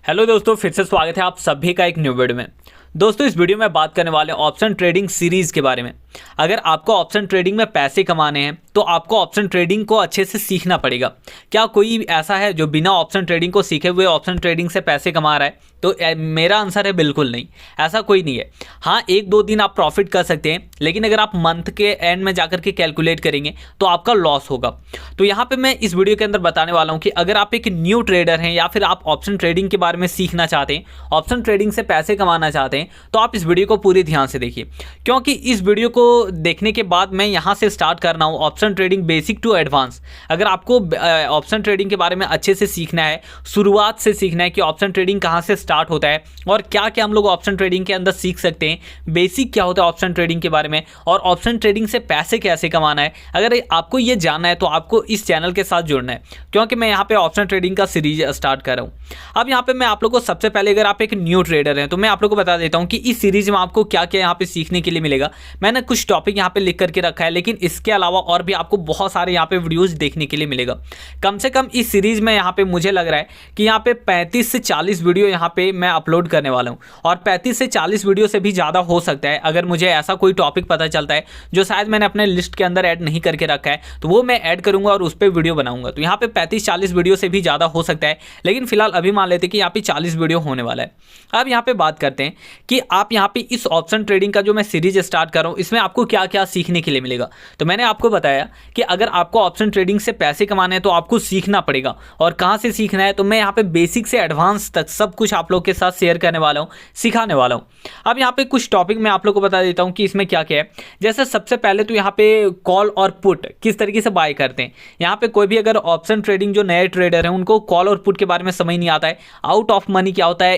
Hello दोस्तों, फिर से स्वागत है आप सभी का एक न्यू वीडियो में। दोस्तों, इस वीडियो में बात करने वाले ऑप्शन ट्रेडिंग सीरीज के बारे में। अगर आपको ऑप्शन ट्रेडिंग में पैसे कमाने हैं तो आपको ऑप्शन ट्रेडिंग को अच्छे से सीखना पड़ेगा। क्या कोई ऐसा है जो बिना ऑप्शन ट्रेडिंग को सीखे हुए ऑप्शन ट्रेडिंग से पैसे कमा रहा है? तो मेरा आंसर है बिल्कुल नहीं, ऐसा कोई नहीं है। हाँ, एक दो दिन आप प्रॉफिट कर सकते हैं, लेकिन अगर आप मंथ के एंड में जाकर के कैलकुलेट करेंगे तो आपका लॉस होगा। तो यहाँ पे मैं इस वीडियो के अंदर बताने वाला हूँ कि अगर आप एक न्यू ट्रेडर हैं या फिर आप ऑप्शन ट्रेडिंग के बारे में सीखना चाहते हैं, ऑप्शन ट्रेडिंग से पैसे कमाना चाहते हैं, तो आप इस वीडियो को पूरी ध्यान से देखिए, क्योंकि इस वीडियो को देखने के बाद मैं यहाँ से स्टार्ट करना हूँ option trading basic to advance. अगर आपको ऑप्शन ट्रेडिंग के बारे में अच्छे से सीखना है, शुरुआत से सीखना है कि ऑप्शन ट्रेडिंग कहाँ से स्टार्ट होता है और क्या क्या हम लोग ऑप्शन ट्रेडिंग के अंदर सीख सकते हैं, बेसिक क्या होता है ऑप्शन ट्रेडिंग के बारे में, और ऑप्शन ट्रेडिंग से पैसे कैसे कमाना है, अगर आपको ये जानना है तो आपको इस चैनल के साथ जुड़ना है, क्योंकि मैं यहाँ पे ऑप्शन ट्रेडिंग का सीरीज स्टार्ट कर रहा हूँ। अब यहाँ पे मैं आप लोग को सबसे पहले, अगर आप एक न्यू ट्रेडर हैं तो मैं आप लोग को बता देता हूँ कि इस सीरीज में आपको क्या क्या यहाँ पे सीखने के लिए मिलेगा। मैंने कुछ टॉपिक यहाँ पे लिख करके रखा है, लेकिन इसके अलावा और भी आपको बहुत सारे यहाँ पे वीडियोस देखने के लिए मिलेगा। कम से कम इस सीरीज में यहाँ पे मुझे लग रहा है कि यहाँ पे 35 से 40 वीडियो यहाँ पे मैं अपलोड करने वाला हूँ, और 35 से 40 वीडियो से भी ज़्यादा हो सकता है। अगर मुझे ऐसा कोई टॉपिक पता चलता है जो शायद मैंने अपने लिस्ट के अंदर ऐड नहीं करके रखा है, तो वो मैं ऐड करूँगा और उस पर वीडियो बनाऊंगा। तो यहाँ पे 35-40 वीडियो से भी ज़्यादा हो सकता है, लेकिन फिलहाल अभी मान लेते हैं कि यहाँ पे 40 वीडियो होने वाला है। अब यहाँ पे बात करते हैं कि आप यहाँ पे इस ऑप्शन ट्रेडिंग का जो मैं सीरीज स्टार्ट कर रहा हूँ, इसमें आपको क्या क्या सीखने के लिए मिलेगा। तो मैंने आपको बताया कि अगर आपको ऑप्शन ट्रेडिंग से पैसे कमाने हैं तो आपको सीखना पड़ेगा, और कहाँ से सीखना है तो मैं यहाँ पे बेसिक से एडवांस तक सब कुछ आप लोग के साथ शेयर करने वाला हूँ, सिखाने वाला हूँ। अब यहाँ पे कुछ टॉपिक मैं आप लोग को बता देता हूँ कि इसमें क्या क्या है। जैसे सबसे पहले तो यहाँ पे कॉल और पुट किस तरीके से बाय करते हैं। यहाँ पे कोई भी अगर ऑप्शन ट्रेडिंग जो नए ट्रेडर हैं उनको कॉल और पुट के बारे में समझ नहीं आता है, आउट ऑफ मनी क्या होता है,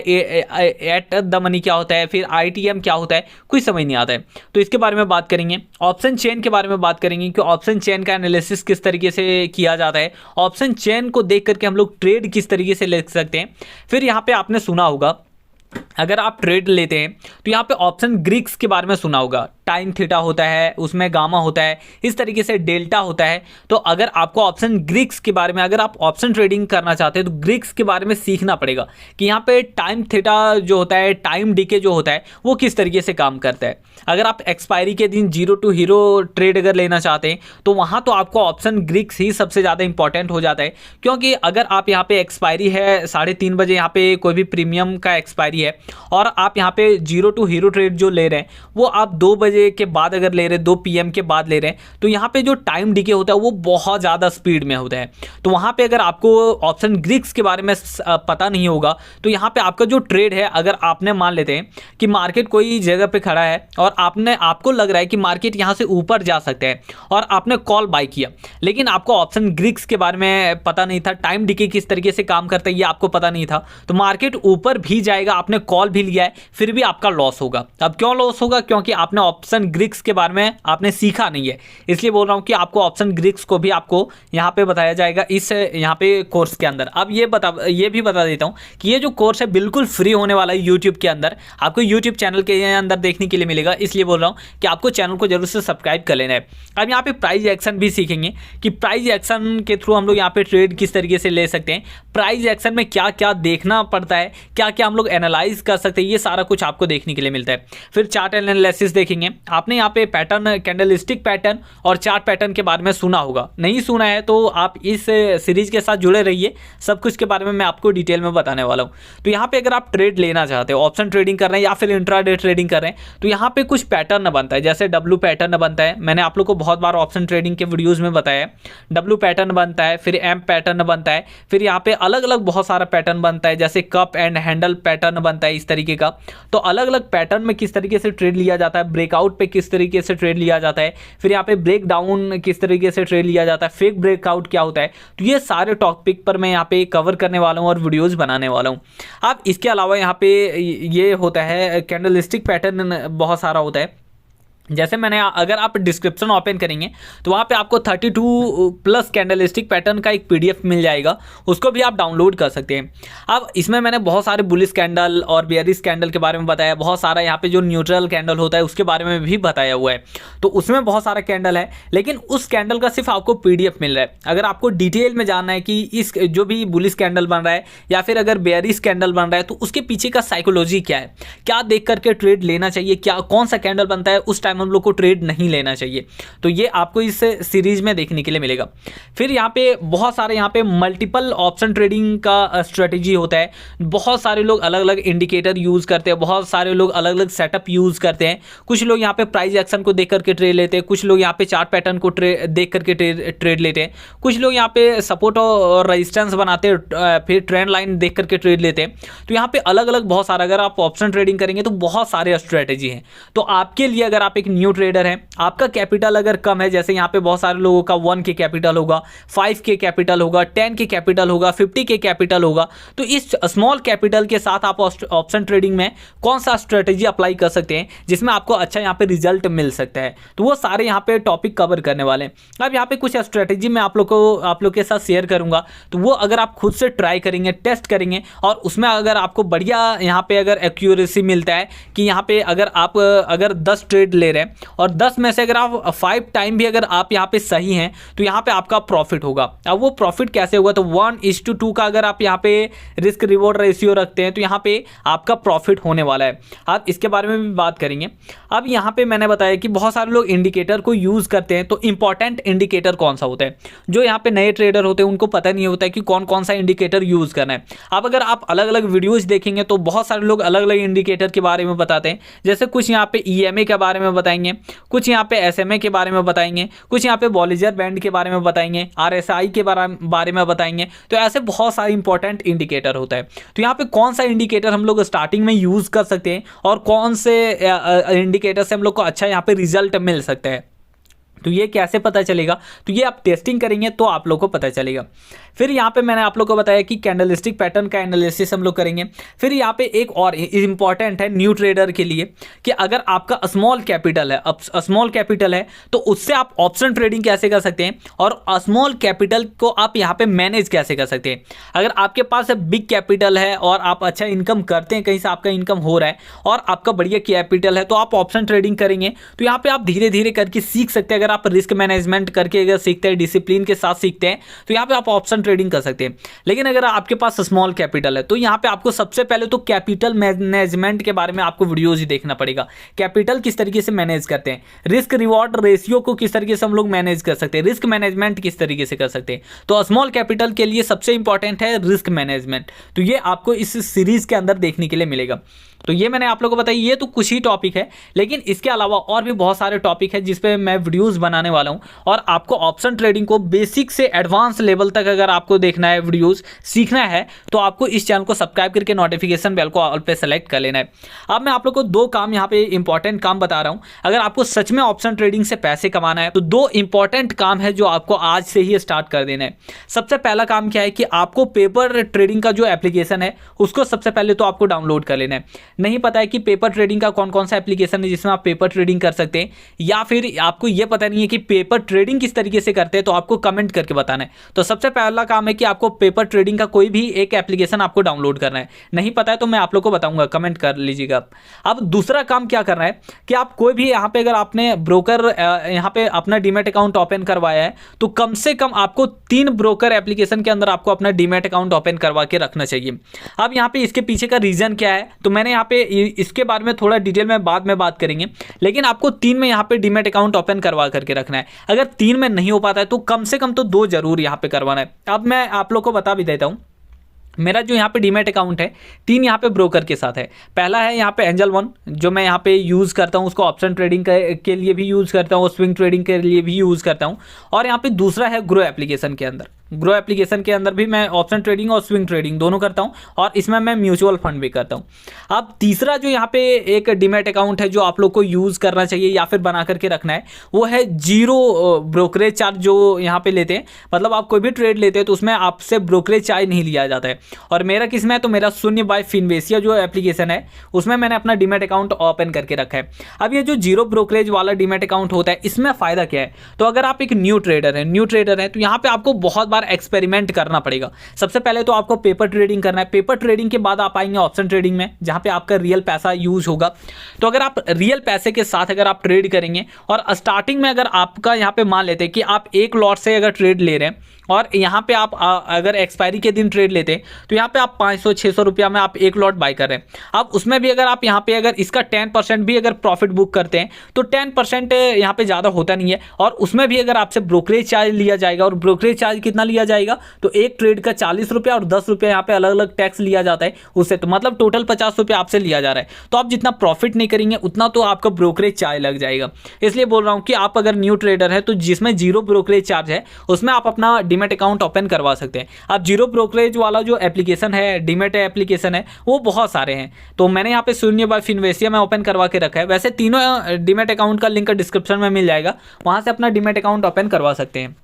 एट द मनी क्या होता है, फिर आईटीएम क्या होता है, कुछ समझ नहीं आता है, तो इसके बारे में बात करेंगे। ऑप्शन चेन के बारे में बात करेंगे कि ऑप्शन चेन का एनालिसिस किस तरीके से किया जाता है, ऑप्शन चेन को देख करके हम लोग ट्रेड किस तरीके से ले सकते हैं। फिर यहाँ पे आपने सुना होगा, अगर आप ट्रेड लेते हैं तो यहाँ पे ऑप्शन ग्रीक्स के बारे में सुना होगा, टाइम थीटा होता है, उसमें गामा होता है, इस तरीके से डेल्टा होता है। तो अगर आपको ऑप्शन ग्रीक्स के बारे में, अगर आप ऑप्शन ट्रेडिंग करना चाहते हैं तो ग्रीक्स के बारे में सीखना पड़ेगा कि यहाँ पे टाइम थीटा जो होता है, टाइम डीके जो होता है, वो किस तरीके से काम करता है। अगर आप एक्सपायरी के दिन जीरो टू हीरो ट्रेड अगर लेना चाहते हैं तो वहाँ तो आपको ऑप्शन ग्रीक्स ही सबसे ज़्यादा इंपॉर्टेंट हो जाता है, क्योंकि अगर आप यहाँ पे एक्सपायरी है 3:30 बजे, यहाँ पे कोई भी प्रीमियम का एक्सपायरी है और आप यहाँ पे जीरो टू हीरो ट्रेड जो ले रहे हैं वो आप 2 बजे के बाद अगर ले रहे हैं, 2 PM के बाद ले रहे हैं, तो यहाँ पे जो टाइम डीके होता है वो बहुत ज़्यादा स्पीड में होता है। तो वहाँ पे अगर आपको ऑप्शन ग्रीक्स के बारे में पता नहीं होगा तो यहाँ पे आपका जो ट्रेड है, अगर आपने मान लेते हैं कि मार्केट कोई जगह पे खड़ा है और आपको लग रहा है कि मार्केट यहाँ से ऊपर जा सकता है और आपने कॉल बाय किया, लेकिन आपको ऑप्शन ग्रीक्स के बारे में पता नहीं था, टाइम डीके किस तरीके से काम करता है ये आपको पता नहीं था, तो मार्केट ऊपर भी जाएगा, आपने कॉल भी लिया है, फिर भी आपका लॉस होगा। अब क्यों लॉस होगा? क्योंकि आपने ऑप्शन ग्रीक्स के बारे में आपने सीखा नहीं है। इसलिए बोल रहा हूं कि आपको ऑप्शन ग्रीक्स को भी आपको यहां पे बताया जाएगा इस यहां पे कोर्स के अंदर। अब ये भी बता देता हूं कि ये जो कोर्स है बिल्कुल फ्री होने वाला है यूट्यूब के अंदर, आपको यूट्यूब चैनल के अंदर देखने के लिए मिलेगा। इसलिए बोल रहा हूं कि आपको चैनल को जरूर से सब्सक्राइब कर लेना है। अब यहाँ पे प्राइस एक्शन भी सीखेंगे कि प्राइस एक्शन के थ्रू हम लोग यहाँ पे ट्रेड किस तरीके से ले सकते हैं, प्राइस एक्शन में क्या क्या देखना पड़ता है, क्या क्या हम लोग एनालाइज कर सकते हैं, ये सारा कुछ आपको देखने के लिए मिलता है। फिर चार्ट एनालिसिस देखेंगे। आपने यहाँ पे पैटर्न, कैंडलस्टिक पैटर्न और चार्ट पैटर्न के बारे में सुना होगा, नहीं सुना है तो आप इस सीरीज के साथ जुड़े रहिए, सब कुछ के बारे में मैं आपको डिटेल में बताने वाला हूँ। तो यहाँ पे अगर आप ट्रेड लेना चाहते हो, ऑप्शन ट्रेडिंग कर रहे हैं या फिर इंट्राडे ट्रेडिंग कर रहे हैं, तो यहाँ पे कुछ पैटर्न बनता है, जैसे डब्ल्यू पैटर्न बनता है, मैंने आप लोग को बहुत बार ऑप्शन ट्रेडिंग के वीडियोज में बताया। डब्ल्यू पैटर्न बनता है, फिर एम पैटर्न बनता है, फिर यहाँ पे अलग अलग बहुत सारा पैटर्न बनता है, जैसे कप एंड हैंडल पैटर्न बनता है इस तरीके का। तो अलग अलग पैटर्न में किस तरीके से ट्रेड लिया जाता है, ब्रेकआउट पे किस तरीके से ट्रेड लिया जाता है, फिर यहाँ पे ब्रेक डाउन किस तरीके से ट्रेड लिया जाता है, फेक ब्रेकआउट क्या होता है, तो ये सारे टॉपिक पर मैं यहाँ पे कवर करने वाला हूँ और वीडियोस बनाने वाला हूँ। अब इसके अलावा यहाँ पे ये होता है कैंडलस्टिक पैटर्न बहुत सारा होता है, जैसे मैंने अगर आप डिस्क्रिप्शन ओपन करेंगे तो वहाँ पे आपको 32+ कैंडलस्टिक पैटर्न का एक पीडीएफ मिल जाएगा, उसको भी आप डाउनलोड कर सकते हैं। अब इसमें मैंने बहुत सारे बुलिश कैंडल और बेयरिश कैंडल के बारे में बताया, बहुत सारा यहाँ पे जो न्यूट्रल कैंडल होता है उसके बारे में भी बताया हुआ है। तो उसमें बहुत सारा कैंडल है, लेकिन उस कैंडल का सिर्फ आपको पीडीएफ मिल रहा है। अगर आपको डिटेल में जानना है कि इस जो भी बुलिश कैंडल बन रहा है या फिर अगर बेयरिश कैंडल बन रहा है तो उसके पीछे का साइकोलॉजी क्या है, क्या देख करके ट्रेड लेना चाहिए, क्या कौन सा कैंडल बनता है उस टाइम हम लोग को ट्रेड नहीं लेना चाहिए, तो ये आपको इस सीरीज में देखने के लिए मिलेगा। फिर यहाँ पे बहुत सारे यहाँ पे मल्टीपल ऑप्शन ट्रेडिंग का स्ट्रेटेजी होता है। बहुत सारे लोग अलग अलग इंडिकेटर यूज़ करते हैं, बहुत सारे लोग अलग अलग सेटअप यूज़ करते हैं। कुछ लोग यहाँ पे प्राइस एक्शन को देख करके ट्रेड लेते हैं, कुछ लोग यहाँ पे चार्ट पैटर्न को देख करके ट्रेड लेते हैं, कुछ लोग यहाँ पे सपोर्ट और रेजिस्टेंस बनाते हैं, फिर ट्रेंड लाइन देख करके ट्रेड लेते हैं। तो यहाँ पे अलग अलग बहुत सारा, अगर आप ऑप्शन ट्रेडिंग करेंगे तो बहुत सारे स्ट्रेटेजी हैं। तो आपके लिए अगर आप एक न्यू ट्रेडर है, आपका कैपिटल अगर कम है, जैसे यहाँ पे बहुत सारे लोगों का 1K कैपिटल होगा, 5K कैपिटल होगा, 10K कैपिटल होगा, 50K कैपिटल होगा, तो इस स्मॉल कैपिटल के साथ आप ऑप्शन ट्रेडिंग में कौन सा स्ट्रेटेजी अप्लाई कर सकते हैं जिसमें आपको अच्छा यहाँ पे रिजल्ट मिल सकता है, तो वो सारे यहाँ पे टॉपिक कवर करने वाले हैं। अब यहाँ पे कुछ स्ट्रेटेजी मैं आप लोग के साथ शेयर करूंगा, तो वो अगर आप खुद से ट्राई करेंगे, टेस्ट करेंगे और उसमें अगर आपको बढ़िया यहाँ पे अगर एक्यूरेसी मिलता है कि यहाँ पे अगर आप अगर 10 ट्रेड ले रहे हैं और 10 में से अगर आप 5 टाइम भी अगर आप यहाँ पे सही हैं तो यहाँ पे आपका प्रॉफिट होगा। अब वो प्रॉफिट कैसे होगा, तो 1:2 का अगर आप यहाँ पे रिस्क रिवॉर्ड रेशियो रखते हैं तो यहाँ पे आपका प्रॉफिट होने वाला है। आप इसके बारे में भी बात करेंगे। अब यहाँ पे मैंने बताया कि बहुत सारे लोग इंडिकेटर को यूज़ करते हैं, तो इंपॉर्टेंट इंडिकेटर कौन सा होता है, जो यहाँ पे नए ट्रेडर होते हैं उनको पता नहीं होता है कि कौन कौन सा इंडिकेटर यूज़ करना है। अब अगर आप अलग अलग वीडियोज़ देखेंगे तो बहुत सारे लोग अलग अलग इंडिकेटर के बारे में बताते हैं, जैसे कुछ यहाँ पे EMA के बारे में बताएंगे, कुछ यहाँ पे SMA के बारे में बताएंगे, कुछ यहाँ पे बॉलिंजर बैंड के बारे में बताएंगे, RSI के बारे में बताएंगे। तो ऐसे बहुत सारे इंपॉर्टेंट इंडिकेटर होता है। तो यहाँ पे कौन सा इंडिकेटर हम लोग स्टार्टिंग में यूज़ कर सकते हैं और कौन से इंडिकेटर से हम लोग को अच्छा यहाँ पे रिजल्ट मिल सकता है, तो ये कैसे पता चलेगा, तो ये आप टेस्टिंग करेंगे तो आप लोग को पता चलेगा। फिर यहाँ पे मैंने आप लोग को बताया कि कैंडलस्टिक पैटर्न का एनालिसिस हम लोग करेंगे। फिर यहाँ पे एक और इम्पॉर्टेंट है न्यू ट्रेडर के लिए कि अगर आपका स्मॉल कैपिटल है, अब स्मॉल कैपिटल है तो उससे आप ऑप्शन ट्रेडिंग कैसे कर सकते हैं और स्मॉल कैपिटल को आप यहाँ पे मैनेज कैसे कर सकते हैं। अगर आपके पास बिग कैपिटल है और आप अच्छा इनकम करते हैं, कहीं से आपका इनकम हो रहा है और आपका बढ़िया कैपिटल है, तो आप ऑप्शन ट्रेडिंग करेंगे तो यहाँ पे आप धीरे धीरे करके सीख सकते हैं। अगर आप रिस्क मैनेजमेंट करके अगर सीखते हैं, डिसिप्लिन के साथ सीखते हैं, तो यहाँ पे आप ऑप्शन ट्रेडिंग कर सकते हैं। लेकिन अगर आपके पास स्मॉल कैपिटल है तो यहाँ पे आपको सबसे पहले तो कैपिटल मैनेजमेंट के बारे में आपको वीडियोज ही देखना पड़ेगा। कैपिटल किस तरीके से मैनेज करते हैं, रिस्क रिवॉर्ड रेशियो को किस तरीके से हम लोग मैनेज कर सकते हैं, रिस्क मैनेजमेंट किस तरीके से कर सकते हैं। तो स्मॉल कैपिटल के लिए सबसे इंपॉर्टेंट है रिस्क मैनेजमेंट। तो ये आपको इस सीरीज के अंदर देखने के लिए मिलेगा। तो ये मैंने आप लोगों को बताया, ये तो कुछ ही टॉपिक है, लेकिन इसके अलावा और भी बहुत सारे टॉपिक है जिस पे मैं वीडियोस बनाने वाला हूं। और आपको ऑप्शन ट्रेडिंग को बेसिक से एडवांस लेवल तक अगर आपको देखना है, वीडियोस सीखना है, तो आपको इस चैनल को सब्सक्राइब करके नोटिफिकेशन बेल को ऑल पे सेलेक्ट कर लेना है। अब मैं आप लोग को 2 काम यहाँ पे इंपॉर्टेंट काम बता रहा हूँ। अगर आपको सच में ऑप्शन ट्रेडिंग से पैसे कमाना है तो 2 इंपॉर्टेंट काम है जो आपको आज से ही स्टार्ट कर देना है। सबसे पहला काम क्या है कि आपको पेपर ट्रेडिंग का जो एप्लीकेशन है उसको सबसे पहले तो आपको डाउनलोड कर लेना है। नहीं पता है कि पेपर ट्रेडिंग का कौन कौन सा एप्लीकेशन है जिसमें आप पेपर ट्रेडिंग कर सकते हैं, या फिर आपको यह पता नहीं है कि पेपर ट्रेडिंग किस तरीके से करते हैं, तो आपको कमेंट करके बताना है। तो सबसे पहला काम है कि आपको पेपर ट्रेडिंग का कोई भी एक एप्लीकेशन आपको डाउनलोड करना है। नहीं पता है तो मैं आप लोग को बताऊंगा, कमेंट कर लीजिएगा। अब दूसरा काम क्या करना है कि आप कोई भी यहाँ पे अगर आपने ब्रोकर यहाँ पे अपना डीमैट अकाउंट ओपन करवाया है तो कम से कम आपको 3 ब्रोकर एप्लीकेशन के अंदर आपको अपना डीमैट अकाउंट ओपन करवा के रखना चाहिए। अब यहाँ पे इसके पीछे का रीजन क्या है, तो मैंने यहाँ पे इसके बारे में थोड़ा डिटेल में बाद में बात करेंगे, लेकिन आपको 3 में यहाँ पे डीमैट अकाउंट ओपन करवा करके रखना है। अगर 3 में नहीं हो पाता है तो कम से कम तो 2 जरूर यहाँ पे करवाना है। अब मैं आप लोग को बता भी देता हूँ, मेरा जो यहाँ पे डीमैट अकाउंट है 3 यहाँ पे ब्रोकर के साथ है। पहला है यहाँ पे एंजल वन, जो मैं यहाँ पे यूज़ करता हूँ, उसको ऑप्शन ट्रेडिंग के लिए भी यूज़ करता हूँ, स्विंग ट्रेडिंग के लिए भी यूज़ करता हूँ। और यहाँ पे दूसरा है ग्रो एप्लीकेशन के अंदर, ग्रो एप्लीकेशन के अंदर भी मैं ऑप्शन ट्रेडिंग और स्विंग ट्रेडिंग दोनों करता हूँ, और इसमें मैं म्यूचुअल फंड भी करता हूँ। अब तीसरा जो यहाँ पे एक डीमैट अकाउंट है जो आप लोग को यूज़ करना चाहिए या फिर बना करके रखना है, वो है जीरो ब्रोकरेज चार्ज जो यहाँ पे लेते हैं। मतलब आप कोई भी ट्रेड लेते हैं तो उसमें आपसे ब्रोकरेज चार्ज नहीं लिया जाता है। और मेरा किसमें है, तो मेरा शून्य बाय फिनवेशिया जो एप्लीकेशन है उसमें मैंने अपना डीमैट अकाउंट ओपन करके रखा है। अब ये जो जीरो ब्रोकरेज वाला डीमैट अकाउंट होता है, इसमें फ़ायदा क्या है, तो अगर आप एक न्यू ट्रेडर है तो यहाँ पे आपको बहुत बार एक्सपेरिमेंट करना पड़ेगा। सबसे पहले तो आपको पेपर ट्रेडिंग करना है, पेपर ट्रेडिंग के बाद आप आएंगे ऑप्शन ट्रेडिंग में, जहाँ पे आपका रियल पैसा यूज होगा। तो अगर आप रियल पैसे के साथ अगर आप ट्रेड करेंगे और स्टार्टिंग में अगर आपका यहाँ पे मान लेते हैं कि आप एक लॉट से अगर ट्रेड ले रहे हैं और यहाँ पे आप अगर एक्सपायरी के दिन ट्रेड लेते हैं तो यहाँ पे आप 500-600 रुपया में आप एक लॉट बाय कर रहे हैं। अब उसमें भी अगर आप यहाँ पे अगर इसका 10% भी अगर प्रॉफिट बुक करते हैं तो 10% यहाँ पे ज़्यादा होता नहीं है, और उसमें भी अगर आपसे ब्रोकरेज चार्ज लिया जाएगा, और ब्रोकरेज चार्ज कितना लिया जाएगा, तो एक ट्रेड का 40 रुपया और 10 रुपया यहाँ पे अलग अलग टैक्स लिया जाता है उससे, तो मतलब टोटल 50 रुपया आपसे लिया जा रहा है। तो आप जितना प्रॉफिट नहीं करेंगे उतना तो आपका ब्रोकरेज चार्ज लग जाएगा। इसलिए बोल रहा हूँ कि आप अगर न्यू ट्रेडर है तो जिसमें जीरो ब्रोकरेज चार्ज है उसमें आप अपना डीमैट अकाउंट ओपन करवा सकते हैं। अब जीरो ब्रोकरेज वाला जो एप्लीकेशन है, डीमैट एप्लीकेशन है, वो बहुत सारे हैं। तो मैंने यहाँ पे शून्य बाय फिनवेशिया में ओपन करवा के रखा है। वैसे तीनों डीमैट अकाउंट का लिंक डिस्क्रिप्शन में मिल जाएगा, वहाँ से अपना डीमैट अकाउंट ओपन करवा सकते हैं।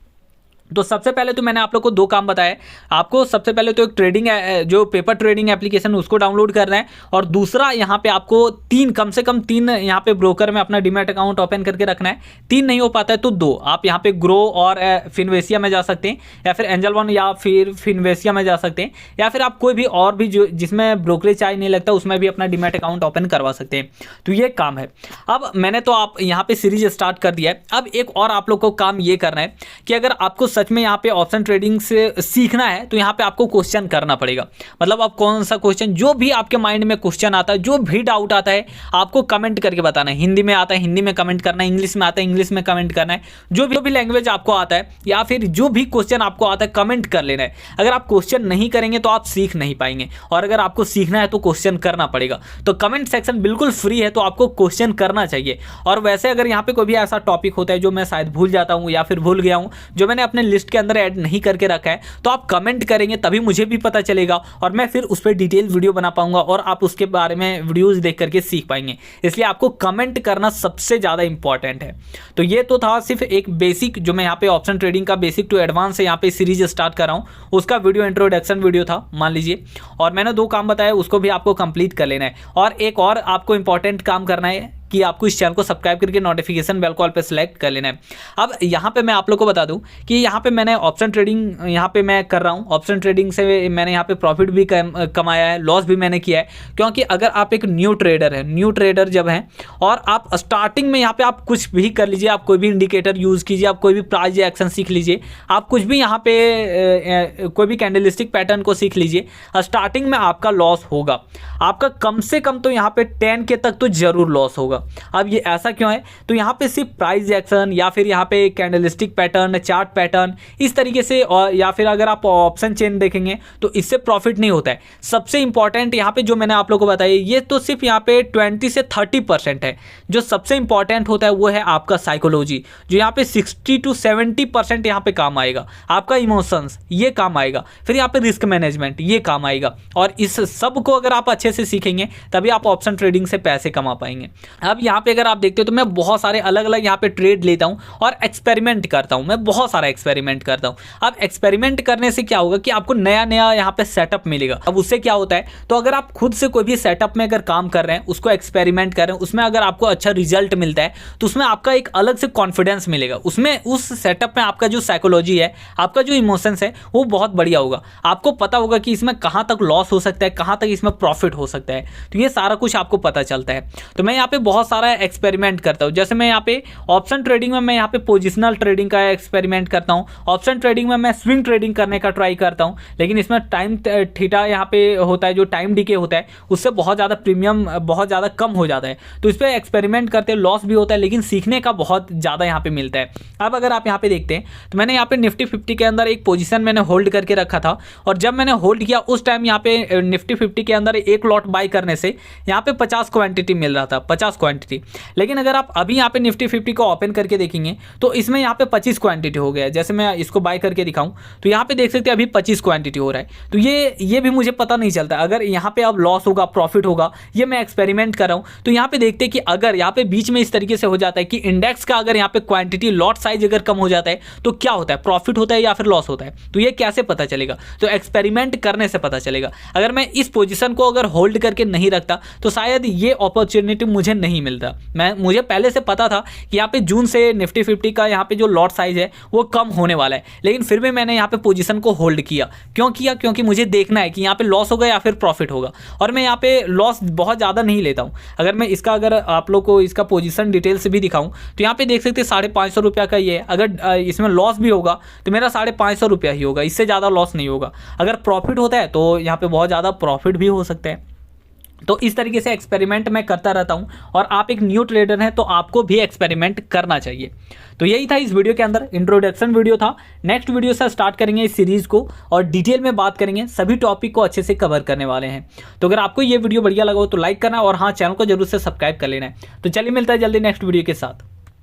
तो सबसे पहले तो मैंने आप लोग को दो काम बताए। आपको सबसे पहले तो एक ट्रेडिंग जो पेपर ट्रेडिंग एप्लीकेशन उसको डाउनलोड करना है, और दूसरा यहाँ पे आपको कम से कम तीन यहाँ पे ब्रोकर में अपना डीमैट अकाउंट ओपन करके रखना है। 3 नहीं हो पाता है तो 2 आप यहाँ पे ग्रो और फिनवेशिया में जा सकते हैं, या फिर एंजल वन या फिर फिनवेशिया में जा सकते हैं, या फिर आप कोई भी और भी जो जिसमें ब्रोकरेज चार्ज नहीं लगता उसमें भी अपना डीमैट अकाउंट ओपन करवा सकते हैं। तो ये काम है। अब मैंने तो आप यहाँ पे सीरीज स्टार्ट कर दिया है। अब एक और आप लोग को काम ये करना है कि अगर आपको सच में यहाँ पे ऑप्शन ट्रेडिंग से सीखना है तो यहाँ पे आपको क्वेश्चन करना पड़ेगा। मतलब आप कौन सा क्वेश्चन, जो भी आपके माइंड में क्वेश्चन आता है, जो भी डाउट आता है, आपको कमेंट करके बताना है। हिंदी में आता है हिंदी में कमेंट करना है, इंग्लिश में आता है इंग्लिश में कमेंट करना है। जो भी लैंग्वेज आपको आता है या फिर जो भी क्वेश्चन आपको आता है कमेंट कर लेना है। अगर आप क्वेश्चन नहीं करेंगे तो आप सीख नहीं पाएंगे, और अगर आपको सीखना है तो क्वेश्चन करना पड़ेगा। तो कमेंट सेक्शन बिल्कुल फ्री है, तो आपको क्वेश्चन करना चाहिए। और वैसे अगर यहाँ पे कोई भी ऐसा टॉपिक होता है जो मैं शायद भूल जाता हूँ या फिर भूल गया हूँ, जो मैंने अपने लिस्ट के अंदर ऐड नहीं करके रखा है, तो आप कमेंट करेंगे तभी मुझे भी पता चलेगा, और मैं फिर उस पर डिटेल वीडियो बना पाऊंगा और आप उसके बारे में वीडियोस देख करके सीख पाएंगे। इसलिए आपको कमेंट करना सबसे ज़्यादा इंपॉर्टेंट है। तो ये तो था सिर्फ एक बेसिक, जो मैं यहाँ पे ऑप्शन ट्रेडिंग का बेसिक टू एडवांस से यहाँ पे सीरीज स्टार्ट कर रहा हूँ, उसका वीडियो इंट्रोडक्शन वीडियो था मान लीजिए। और मैंने 2 काम बताया, उसको भी आपको कंप्लीट कर लेना है। और एक और आपको इंपॉर्टेंट काम करना है कि आपको इस चैनल को सब्सक्राइब करके नोटिफिकेशन बेल कॉल पे सिलेक्ट कर लेना है। अब यहाँ पे मैं आप लोग को बता दूँ कि यहाँ पे मैंने ऑप्शन ट्रेडिंग यहाँ पे मैं कर रहा हूँ। ऑप्शन ट्रेडिंग से मैंने यहाँ पे प्रॉफिट भी कमाया है, लॉस भी मैंने किया है। क्योंकि अगर आप एक न्यू ट्रेडर जब हैं और आप स्टार्टिंग में यहाँ पे आप कुछ भी कर लीजिए, आप कोई भी इंडिकेटर यूज़ कीजिए, आप कोई भी प्राइस एक्शन सीख लीजिए, आप कुछ भी यहाँ पे कोई भी कैंडलस्टिक पैटर्न को सीख लीजिए, स्टार्टिंग में आपका लॉस होगा। आपका कम से कम तो यहाँ पे 10 के तक तो जरूर लॉस होगा। अब ये ऐसा क्यों है, तो यहाँ पे सिर्फ प्राइस एक्शन या फिर यहाँ पे कैंडलस्टिक पैटर्न, चार्ट पैटर्न इस तरीके से, और या फिर अगर आप ऑप्शन चेन देखेंगे तो इससे प्रॉफिट नहीं होता है। सबसे इंपॉर्टेंट यहाँ पे जो मैंने आप लोगों को बताया, ये तो सिर्फ यहाँ पे 20 से 30% है। जो सबसे इंपॉर्टेंट होता है वो है आपका साइकोलॉजी, जो यहाँ पे 60 to 70% यहाँ पे काम आएगा। आपका इमोशंस ये काम आएगा, फिर यहाँ पे रिस्क मैनेजमेंट ये काम आएगा। और इस सब को अगर आप अच्छे से सीखेंगे तभी आप ऑप्शन ट्रेडिंग से पैसे कमा पाएंगे। अब यहाँ पे अगर आप देखते हो तो मैं बहुत सारे अलग अलग यहाँ पे ट्रेड लेता हूँ और एक्सपेरिमेंट करता हूँ। मैं बहुत सारा एक्सपेरिमेंट करता हूँ। अब एक्सपेरिमेंट करने से क्या होगा कि आपको नया नया यहाँ पे सेटअप मिलेगा। अब उससे क्या होता है, तो अगर आप खुद से कोई भी सेटअप में अगर काम कर रहे हैं, उसको एक्सपेरिमेंट कर रहे हैं, उसमें अगर आपको अच्छा रिजल्ट मिलता है तो उसमें आपका एक अलग से कॉन्फिडेंस मिलेगा। उसमें उस सेटअप में आपका जो साइकोलॉजी है, आपका जो इमोशंस है वो बहुत बढ़िया होगा। आपको पता होगा कि इसमें कहाँ तक लॉस हो सकता है, कहाँ तक इसमें प्रॉफिट हो सकता है। तो ये सारा कुछ आपको पता चलता है। तो मैं यहाँ पे बहुत सारा एक्सपेरिमेंट करता हूँ। जैसे मैं यहाँ पे ऑप्शन ट्रेडिंग में मैं यहाँ पे पोजिशनल ट्रेडिंग का एक्सपेरिमेंट करता हूँ। ऑप्शन ट्रेडिंग में मैं स्विंग ट्रेडिंग करने का ट्राई करता हूँ, लेकिन इसमें टाइम थीटा यहाँ पे होता है, जो टाइम डीके होता है उससे बहुत ज़्यादा प्रीमियम बहुत ज़्यादा कम हो जाता है। तो इस पर एक्सपेरिमेंट करते लॉस भी होता है, लेकिन सीखने का बहुत ज़्यादा यहाँ पे मिलता है। अब अगर आप यहाँ पे देखते हैं तो मैंने यहाँ पे निफ्टी 50 के अंदर एक पोजीशन मैंने होल्ड करके रखा था, और जब मैंने होल्ड किया उस टाइम यहाँ पे निफ्टी 50 के अंदर एक लॉट बाय करने से यहाँ पे 50 क्वांटिटी मिल रहा था, 50 क्वांटिटी। लेकिन अगर आप अभी यहाँ पे निफ्टी 50 को ओपन करके देखेंगे तो इसमें यहाँ पे 25 क्वांटिटी हो गया है। जैसे मैं इसको बाय करके दिखाऊं तो यहाँ पे देख सकते हैं अभी 25 क्वांटिटी हो रहा है। तो ये भी मुझे पता नहीं चलता अगर यहाँ पे अब लॉस होगा प्रॉफिट होगा, ये मैं एक्सपेरिमेंट कर रहा हूँ। तो यहाँ पे देखते हैं कि अगर यहाँ पे बीच में इस तरीके से हो जाता है कि इंडेक्स का अगर यहाँ पे क्वांटिटी लॉट साइज अगर कम हो जाता है तो क्या होता है, प्रॉफिट होता है या फिर लॉस होता है। तो ये कैसे पता चलेगा, तो एक्सपेरिमेंट करने से पता चलेगा। अगर मैं इस पोजीशन को अगर होल्ड करके नहीं रखता तो शायद ये अपॉर्चुनिटी मुझे नहीं मिलता। मुझे पहले से पता था कि यहाँ पे जून से निफ्टी 50 का यहाँ पे जो लॉट साइज है वो कम होने वाला है, लेकिन फिर भी मैंने यहाँ पे पोजीशन को होल्ड किया। क्यों किया, क्योंकि मुझे देखना है कि यहाँ पे लॉस होगा या फिर प्रॉफिट होगा। और मैं यहाँ पे लॉस बहुत ज़्यादा नहीं लेता हूँ। अगर मैं इसका अगर आप लोग को इसका पोजीशन डिटेल से भी दिखाऊं तो यहाँ पे देख सकते हैं 550 रुपया का ये है। अगर इसमें लॉस भी होगा तो मेरा 550 रुपया ही होगा, इससे ज़्यादा लॉस नहीं होगा। अगर प्रॉफिट होता है तो यहाँ पे बहुत ज़्यादा प्रॉफिट भी हो सकता है। तो इस तरीके से एक्सपेरिमेंट मैं करता रहता हूं और आप एक न्यू ट्रेडर हैं तो आपको भी एक्सपेरिमेंट करना चाहिए। तो यही था इस वीडियो के अंदर, इंट्रोडक्शन वीडियो था। नेक्स्ट वीडियो से स्टार्ट करेंगे इस सीरीज़ को और डिटेल में बात करेंगे, सभी टॉपिक को अच्छे से कवर करने वाले हैं। तो अगर आपको ये वीडियो बढ़िया लगा हो तो लाइक करना और हाँ, चैनल को जरूर से सब्सक्राइब कर लेना है। तो चलिए मिलता है जल्दी नेक्स्ट वीडियो के साथ।